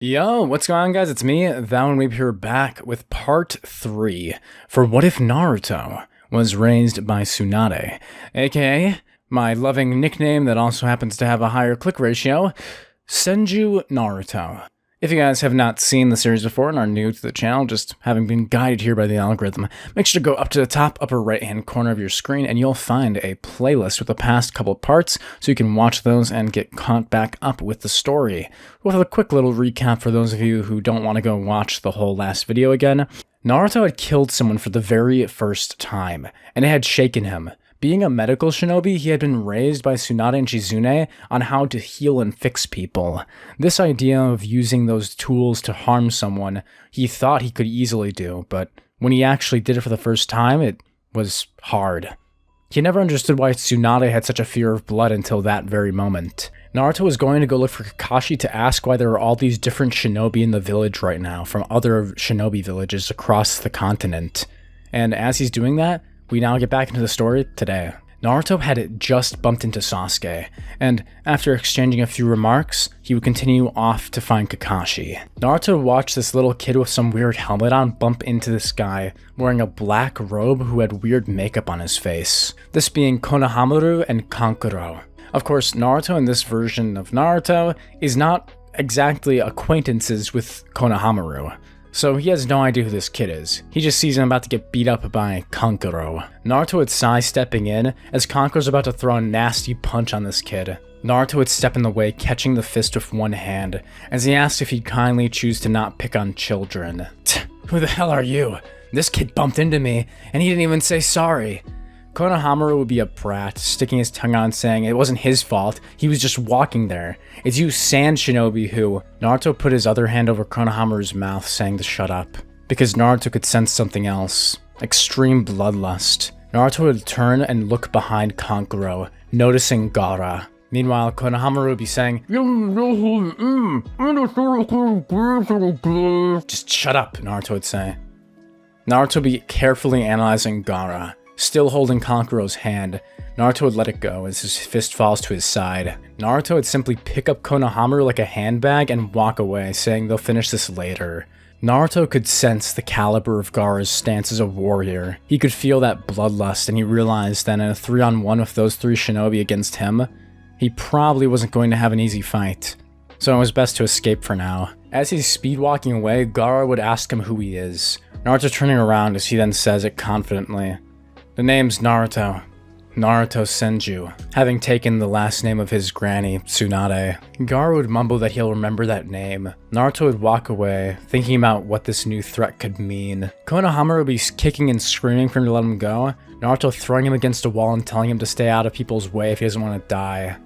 Yo, what's going on, guys? It's me, Weeb here, back with part 3 for What If Naruto Was Raised by Tsunade, aka my loving nickname that also happens to have a higher click ratio, Senju Naruto. If you guys have not seen the series before and are new to the channel, just having been guided here by the algorithm, make sure to go up to the top upper right hand corner of your screen and you'll find a playlist with the past couple parts so you can watch those and get caught back up with the story. We'll have a quick little recap for those of you who don't want to go watch the whole last video again. Naruto had killed someone for the very first time, and it had shaken him. Being a medical shinobi, he had been raised by Tsunade and Shizune on how to heal and fix people. This idea of using those tools to harm someone, he thought he could easily do, but when he actually did it for the first time, it was hard. He never understood why Tsunade had such a fear of blood until that very moment. Naruto was going to go look for Kakashi to ask why there are all these different shinobi in the village right now from other shinobi villages across the continent. And as he's doing that, we now get back into the story today. Naruto had just bumped into Sasuke, and after exchanging a few remarks, he would continue off to find Kakashi. Naruto watched this little kid with some weird helmet on bump into this guy wearing a black robe who had weird makeup on his face, this being Konohamaru and Kankuro. Of course, Naruto in this version of Naruto is not exactly acquaintances with Konohamaru, so he has no idea who this kid is. He just sees him about to get beat up by Kankuro. Naruto would sigh stepping in as Kankuro's about to throw a nasty punch on this kid. Naruto would step in the way, catching the fist with one hand, as he asked if he'd kindly choose to not pick on children. Who the hell are you? This kid bumped into me, and he didn't even say sorry. Konohamaru would be a brat, sticking his tongue out and saying it wasn't his fault, he was just walking there. It's you sand shinobi who... Naruto put his other hand over Konohamaru's mouth, saying to shut up, because Naruto could sense something else. Extreme bloodlust. Naruto would turn and look behind Kankuro, noticing Gaara. Meanwhile, Konohamaru would be saying, just shut up, Naruto would say. Naruto would be carefully analyzing Gaara. Still holding Kankuro's hand, Naruto would let it go as his fist falls to his side. Naruto would simply pick up Konohamaru like a handbag and walk away, saying they'll finish this later. Naruto could sense the caliber of Gaara's stance as a warrior. He could feel that bloodlust, and he realized that in a 3-on-1 with those 3 shinobi against him, he probably wasn't going to have an easy fight. So it was best to escape for now. As he's speed walking away, Gaara would ask him who he is. Naruto turning around as he then says it confidently. The name's Naruto. Naruto Senju, having taken the last name of his granny, Tsunade. Gaara would mumble that he'll remember that name. Naruto would walk away, thinking about what this new threat could mean. Konohamaru would be kicking and screaming for him to let him go, Naruto throwing him against a wall and telling him to stay out of people's way if he doesn't want to die,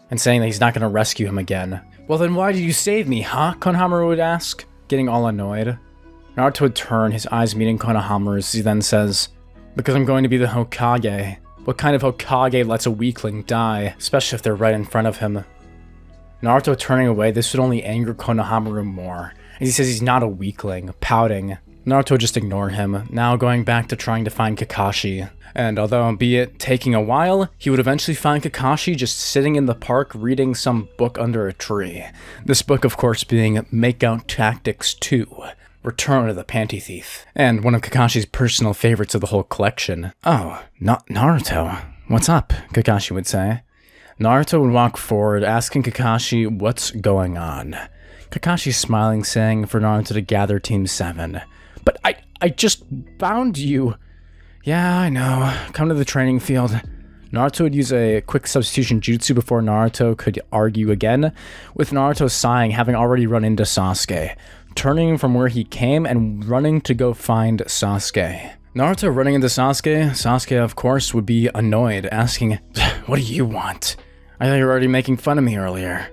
and saying that he's not going to rescue him again. Well then why did you save me, huh? Konohamaru would ask, getting all annoyed. Naruto would turn, his eyes meeting Konohamaru's, as he then says, because I'm going to be the Hokage. What kind of Hokage lets a weakling die, especially if they're right in front of him? Naruto turning away, this would only anger Konohamaru more, as he says he's not a weakling, pouting. Naruto would just ignore him, now going back to trying to find Kakashi. And although albeit taking a while, he would eventually find Kakashi just sitting in the park reading some book under a tree. This book, of course, being Makeout Tactics 2. Return of the Panty Thief, and one of Kakashi's personal favorites of the whole collection. Oh, Naruto. What's up? Kakashi would say. Naruto would walk forward, asking Kakashi what's going on. Kakashi smiling, saying for Naruto to gather Team 7. But I just found you. Yeah, I know. Come to the training field. Naruto would use a quick substitution jutsu before Naruto could argue again, with Naruto sighing, having already run into Sasuke, turning from where he came and running to go find Sasuke. Naruto running into Sasuke, Sasuke of course would be annoyed, asking, what do you want? I thought you were already making fun of me earlier.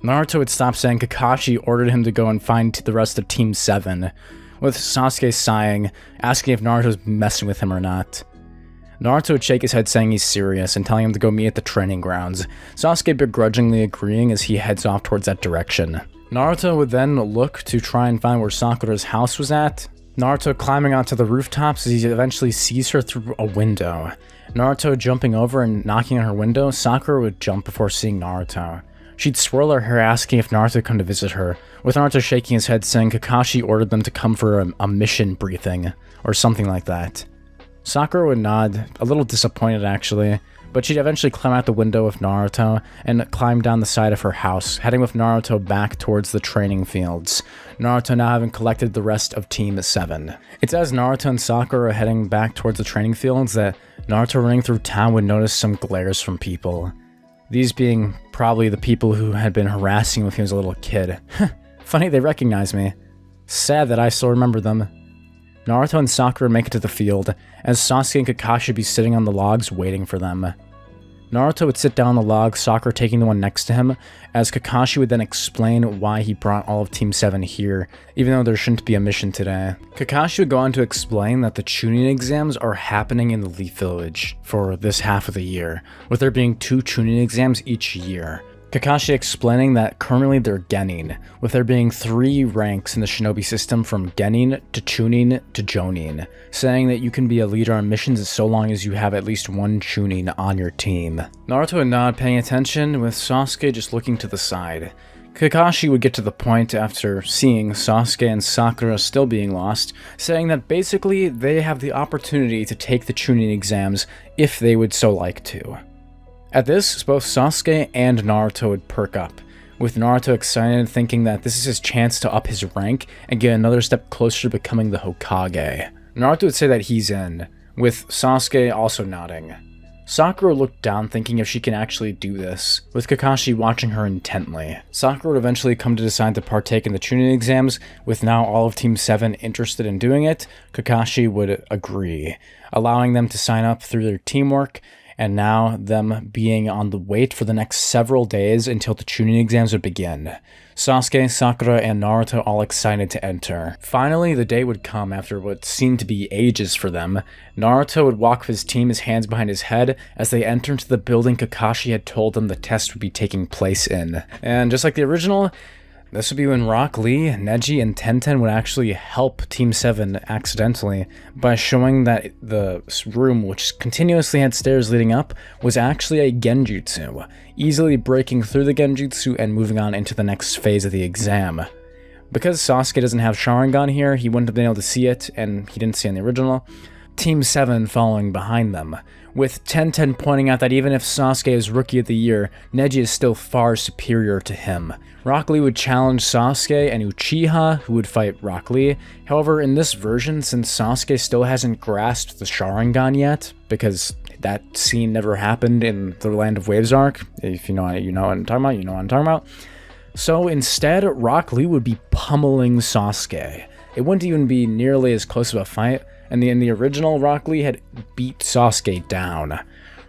Naruto would stop saying Kakashi ordered him to go and find the rest of Team 7, with Sasuke sighing, asking if Naruto's messing with him or not. Naruto would shake his head saying he's serious and telling him to go meet at the training grounds, Sasuke begrudgingly agreeing as he heads off towards that direction. Naruto would then look to try and find where Sakura's house was at. Naruto climbing onto the rooftops as he eventually sees her through a window. Naruto jumping over and knocking on her window, Sakura would jump before seeing Naruto. She'd swirl her hair asking if Naruto would come to visit her, with Naruto shaking his head saying Kakashi ordered them to come for a mission briefing, or something like that. Sakura would nod, a little disappointed actually, but she'd eventually climb out the window with Naruto and climb down the side of her house, heading with Naruto back towards the training fields, Naruto now having collected the rest of Team 7. It's as Naruto and Sakura are heading back towards the training fields that Naruto running through town would notice some glares from people. These being probably the people who had been harassing him when he was a little kid. Funny they recognize me. Sad that I still remember them. Naruto and Sakura make it to the field, as Sasuke and Kakashi would be sitting on the logs waiting for them. Naruto would sit down on the log, Sakura taking the one next to him, as Kakashi would then explain why he brought all of Team 7 here, even though there shouldn't be a mission today. Kakashi would go on to explain that the Chunin exams are happening in the Leaf Village for this half of the year, with there being 2 Chunin exams each year. Kakashi explaining that currently they're Genin, with there being 3 ranks in the shinobi system from Genin to Chunin to Jonin, saying that you can be a leader on missions so long as you have at least 1 Chunin on your team. Naruto would nod paying attention, with Sasuke just looking to the side. Kakashi would get to the point after seeing Sasuke and Sakura still being lost, saying that basically they have the opportunity to take the Chunin exams if they would so like to. At this, both Sasuke and Naruto would perk up, with Naruto excited thinking that this is his chance to up his rank and get another step closer to becoming the Hokage. Naruto would say that he's in, with Sasuke also nodding. Sakura looked down thinking if she can actually do this, with Kakashi watching her intently. Sakura would eventually come to decide to partake in the Chunin exams, with now all of Team 7 interested in doing it. Kakashi would agree, allowing them to sign up through their teamwork, and now them being on the wait for the next several days until the Chunin exams would begin. Sasuke, Sakura, and Naruto all excited to enter. Finally, the day would come after what seemed to be ages for them. Naruto would walk with his team, his hands behind his head, as they enter into the building Kakashi had told them the test would be taking place in. And just like the original, this would be when Rock Lee, Neji, and Tenten would actually help Team 7 accidentally by showing that the room, which continuously had stairs leading up, was actually a genjutsu, easily breaking through the genjutsu and moving on into the next phase of the exam. Because Sasuke doesn't have Sharingan here, he wouldn't have been able to see it, and he didn't see it in the original. Team 7 following behind them, with Tenten pointing out that even if Sasuke is Rookie of the Year, Neji is still far superior to him. Rock Lee would challenge Sasuke and Uchiha, who would fight Rock Lee. However, in this version, since Sasuke still hasn't grasped the Sharingan yet, because that scene never happened in the Land of Waves arc, if you know what I'm talking about, you know what I'm talking about. So instead, Rock Lee would be pummeling Sasuke. It wouldn't even be nearly as close of a fight, and in the original, Rock Lee had beat Sasuke down.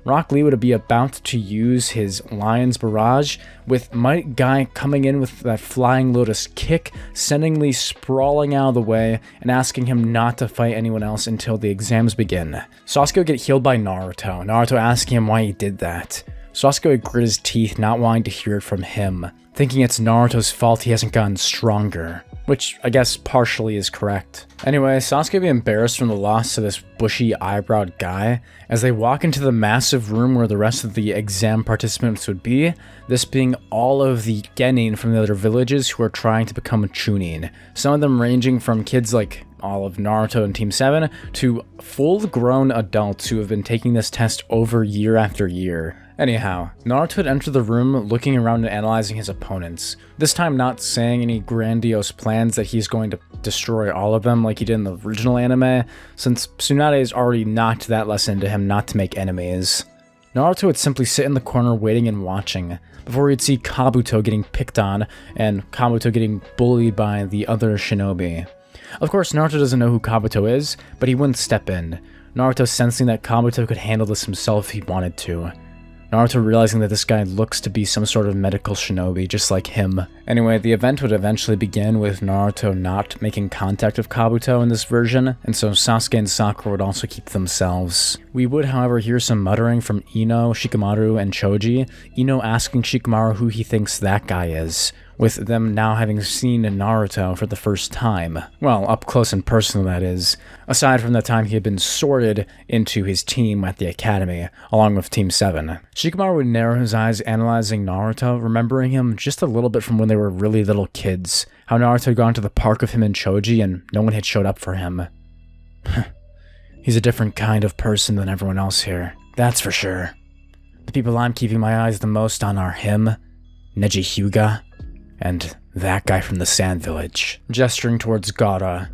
Rock Lee would be about to use his Lion's Barrage, with Might Guy coming in with that Flying Lotus kick, sending Lee sprawling out of the way and asking him not to fight anyone else until the exams begin. Sasuke would get healed by Naruto asking him why he did that. Sasuke would grit his teeth, not wanting to hear it from him, thinking it's Naruto's fault he hasn't gotten stronger. Which I guess partially is correct. Anyway, Sasuke would be embarrassed from the loss to this bushy eyebrowed guy as they walk into the massive room where the rest of the exam participants would be, this being all of the Genin from the other villages who are trying to become a Chunin. Some of them ranging from kids like all of Naruto and Team 7 to full-grown adults who have been taking this test over year after year. Anyhow, Naruto had entered the room looking around and analyzing his opponents, this time not saying any grandiose plans that he's going to destroy all of them like he did in the original anime, since Tsunade has already knocked that lesson into him not to make enemies. Naruto would simply sit in the corner waiting and watching, before he'd see Kabuto getting picked on and Kabuto getting bullied by the other shinobi. Of course, Naruto doesn't know who Kabuto is, but he wouldn't step in, Naruto sensing that Kabuto could handle this himself if he wanted to. Naruto realizing that this guy looks to be some sort of medical shinobi, just like him. Anyway, the event would eventually begin with Naruto not making contact with Kabuto in this version, and so Sasuke and Sakura would also keep themselves. We would, however, hear some muttering from Ino, Shikamaru, and Choji, Ino asking Shikamaru who he thinks that guy is, with them now having seen Naruto for the first time. Well, up close and personal, that is, aside from the time he had been sorted into his team at the academy, along with Team 7. Shikamaru would narrow his eyes analyzing Naruto, remembering him just a little bit from when they were really little kids, how Naruto had gone to the park with him and Choji and no one had showed up for him. He's a different kind of person than everyone else here, that's for sure. The people I'm keeping my eyes the most on are him, Neji Hyuga, and that guy from the Sand Village. Gesturing towards Gaara.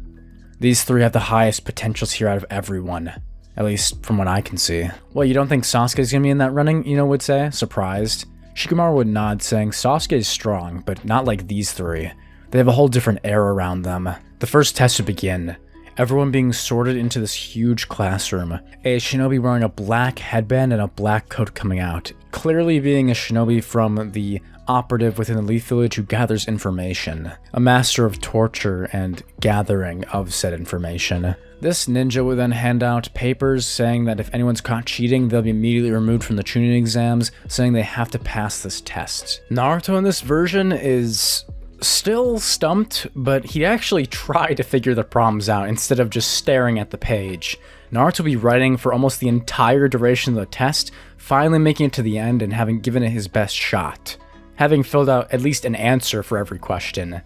These three have the highest potentials here out of everyone, at least from what I can see. Well, you don't think Sasuke's gonna be in that running, Ino would say, surprised. Shikamaru would nod, saying Sasuke is strong, but not like these three. They have a whole different air around them. The first test would begin. Everyone being sorted into this huge classroom. A shinobi wearing a black headband and a black coat coming out, clearly being a shinobi from the operative within the Leaf Village who gathers information. A master of torture and gathering of said information. This ninja would then hand out papers saying that if anyone's caught cheating, they'll be immediately removed from the Chunin exams, saying they have to pass this test. Naruto in this version is still stumped, but he actually tried to figure the problems out instead of just staring at the page. Naruto will be writing for almost the entire duration of the test, finally making it to the end and having given it his best shot, having filled out at least an answer for every question.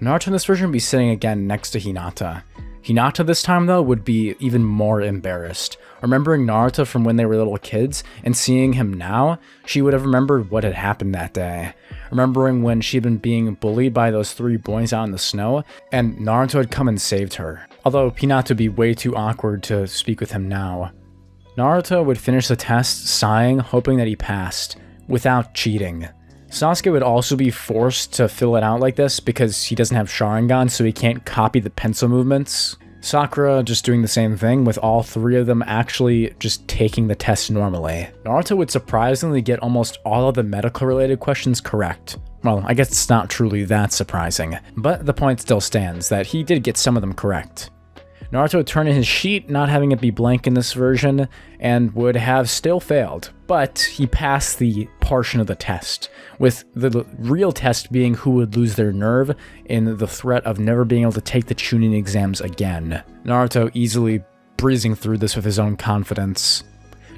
Naruto in this version would be sitting again next to Hinata. Hinata this time, though, would be even more embarrassed. Remembering Naruto from when they were little kids and seeing him now, she would have remembered what had happened that day. Remembering when she had been being bullied by those three boys out in the snow, and Naruto had come and saved her. Although Hinata would be way too awkward to speak with him now. Naruto would finish the test, sighing, hoping that he passed, without cheating. Sasuke would also be forced to fill it out like this because he doesn't have Sharingan, so he can't copy the pencil movements. Sakura just doing the same thing, with all three of them actually just taking the test normally. Naruto would surprisingly get almost all of the medical-related questions correct. Well, I guess it's not truly that surprising, but the point still stands that he did get some of them correct. Naruto would turn in his sheet, not having it be blank in this version, and would have still failed, but he passed the portion of the test, with the real test being who would lose their nerve in the threat of never being able to take the Chunin exams again. Naruto easily breezing through this with his own confidence.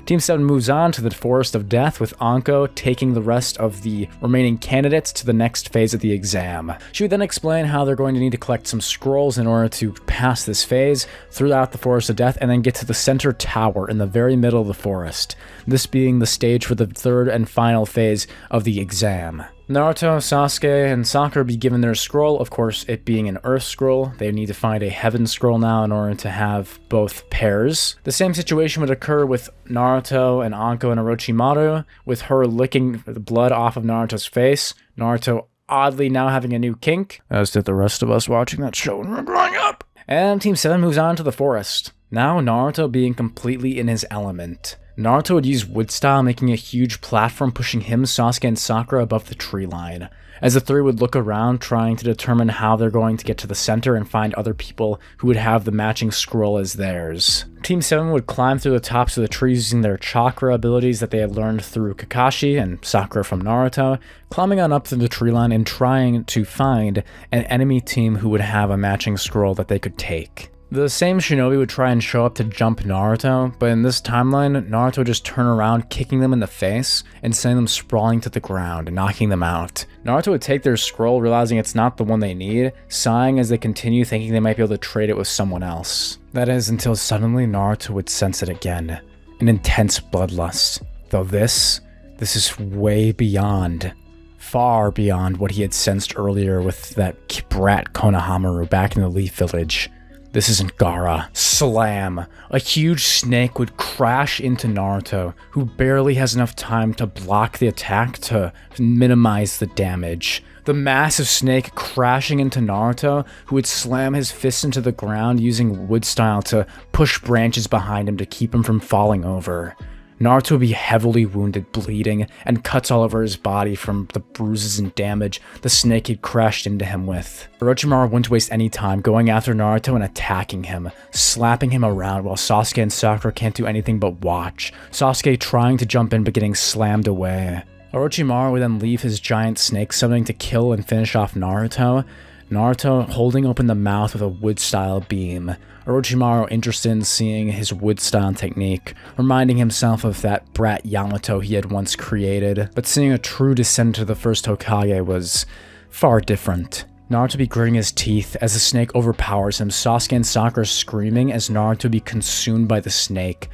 Team 7 moves on to the Forest of Death, with Anko taking the rest of the remaining candidates to the next phase of the exam. She would then explain how they're going to need to collect some scrolls in order to pass this phase throughout the Forest of Death and then get to the center tower in the very middle of the forest, this being the stage for the third and final phase of the exam. Naruto, Sasuke, and Sakura be given their scroll, of course it being an Earth scroll. They need to find a Heaven scroll now in order to have both pairs. The same situation would occur with Naruto and Anko and Orochimaru, with her licking the blood off of Naruto's face. Naruto oddly now having a new kink, as did the rest of us watching that show when we were growing up. And Team 7 moves on to the forest. Now Naruto being completely in his element. Naruto would use Woodstyle, making a huge platform pushing him, Sasuke, and Sakura above the tree line, as the three would look around trying to determine how they're going to get to the center and find other people who would have the matching scroll as theirs. Team 7 would climb through the tops of the trees using their chakra abilities that they had learned through Kakashi and Sakura from Naruto, climbing on up through the tree line and trying to find an enemy team who would have a matching scroll that they could take. The same shinobi would try and show up to jump Naruto, but in this timeline, Naruto would just turn around, kicking them in the face, and sending them sprawling to the ground, knocking them out. Naruto would take their scroll, realizing it's not the one they need, sighing as they continue, thinking they might be able to trade it with someone else. That is, until suddenly Naruto would sense it again. An intense bloodlust. Though this is way beyond, far beyond what he had sensed earlier with that brat Konohamaru back in the Leaf Village. This isn't Gaara. Slam! A huge snake would crash into Naruto, who barely has enough time to block the attack to minimize the damage. The massive snake crashing into Naruto, who would slam his fist into the ground using Woodstyle to push branches behind him to keep him from falling over. Naruto would be heavily wounded, bleeding, and cuts all over his body from the bruises and damage the snake had crashed into him with. Orochimaru wouldn't waste any time going after Naruto and attacking him, slapping him around while Sasuke and Sakura can't do anything but watch. Sasuke trying to jump in but getting slammed away. Orochimaru would then leave his giant snake summoning to kill and finish off Naruto, Naruto holding open the mouth with a Woodstyle beam. Orochimaru interested in seeing his Woodstyle technique, reminding himself of that brat Yamato he had once created, but seeing a true descendant of the first Hokage was far different. Naruto be gritting his teeth as the snake overpowers him, Sasuke and Sakura screaming as Naruto be consumed by the snake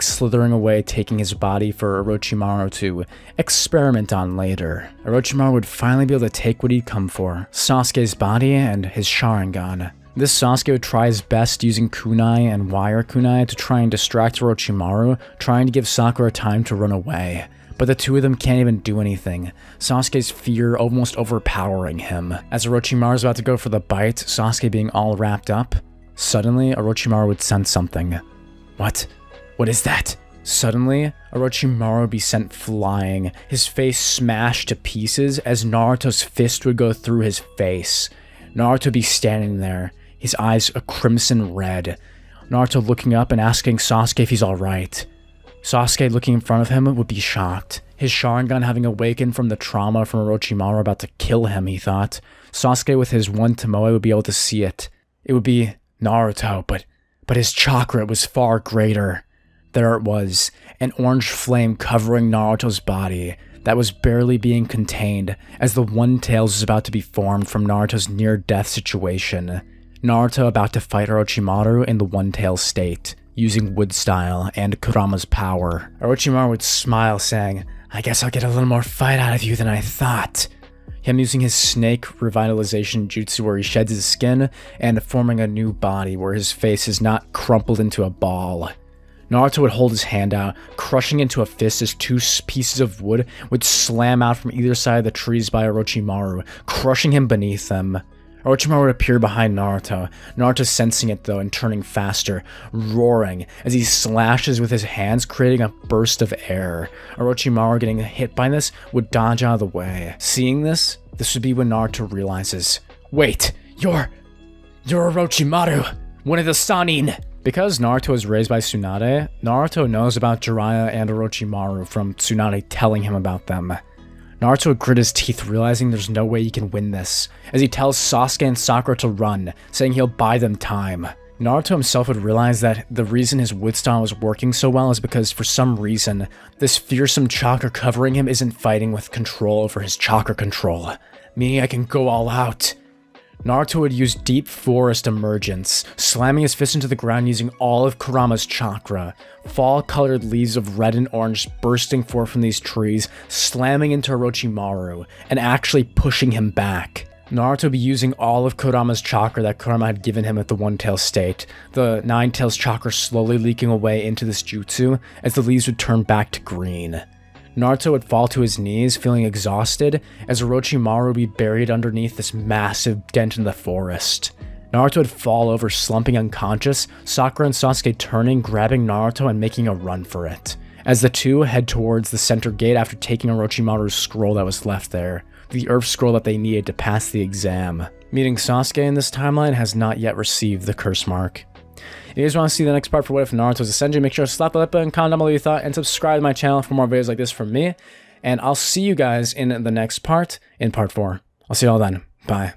slithering away, taking his body for Orochimaru to experiment on later. Orochimaru would finally be able to take what he'd come for, Sasuke's body and his Sharingan. This Sasuke would try his best using kunai and wire kunai to try and distract Orochimaru, trying to give Sakura time to run away. But the two of them can't even do anything, Sasuke's fear almost overpowering him. As Orochimaru's about to go for the bite, Sasuke being all wrapped up, suddenly Orochimaru would sense something. What? What is that? Suddenly, Orochimaru would be sent flying, his face smashed to pieces as Naruto's fist would go through his face. Naruto would be standing there, his eyes a crimson red. Naruto looking up and asking Sasuke if he's alright. Sasuke looking in front of him would be shocked. His Sharingan having awakened from the trauma from Orochimaru about to kill him, he thought. Sasuke with his one Tomoe would be able to see it. It would be Naruto, but his chakra was far greater. There it was, an orange flame covering Naruto's body that was barely being contained as the One Tails was about to be formed from Naruto's near-death situation. Naruto about to fight Orochimaru in the One Tails state, using Woodstyle and Kurama's power. Orochimaru would smile, saying, "I guess I'll get a little more fight out of you than I thought." Him using his snake revitalization jutsu where he sheds his skin and forming a new body where his face is not crumpled into a ball. Naruto would hold his hand out, crushing into a fist as two pieces of wood would slam out from either side of the trees by Orochimaru, crushing him beneath them. Orochimaru would appear behind Naruto, Naruto sensing it though and turning faster, roaring as he slashes with his hands, creating a burst of air. Orochimaru getting hit by this would dodge out of the way. Seeing this would be when Naruto realizes, "Wait, you're Orochimaru, one of the Sannin!" Because Naruto was raised by Tsunade, Naruto knows about Jiraiya and Orochimaru from Tsunade telling him about them. Naruto would grit his teeth, realizing there's no way he can win this, as he tells Sasuke and Sakura to run, saying he'll buy them time. Naruto himself would realize that the reason his Woodstyle was working so well is because for some reason, this fearsome chakra covering him isn't fighting with control over his chakra control, meaning I can go all out. Naruto would use Deep Forest Emergence, slamming his fist into the ground using all of Kurama's chakra. Fall-colored leaves of red and orange bursting forth from these trees, slamming into Orochimaru, and actually pushing him back. Naruto would be using all of Kurama's chakra that Kurama had given him at the One Tail state, the Nine Tails chakra slowly leaking away into this jutsu as the leaves would turn back to green. Naruto would fall to his knees, feeling exhausted, as Orochimaru would be buried underneath this massive dent in the forest. Naruto would fall over, slumping unconscious, Sakura and Sasuke turning, grabbing Naruto and making a run for it, as the two head towards the center gate after taking Orochimaru's scroll that was left there, the Earth Scroll that they needed to pass the exam. Meaning Sasuke in this timeline has not yet received the curse mark. If you guys want to see the next part for What If Naruto's a Senju, make sure to slap the like button, comment down below your thought, and subscribe to my channel for more videos like this from me. And I'll see you guys in the next part, in part 4. I'll see you all then. Bye.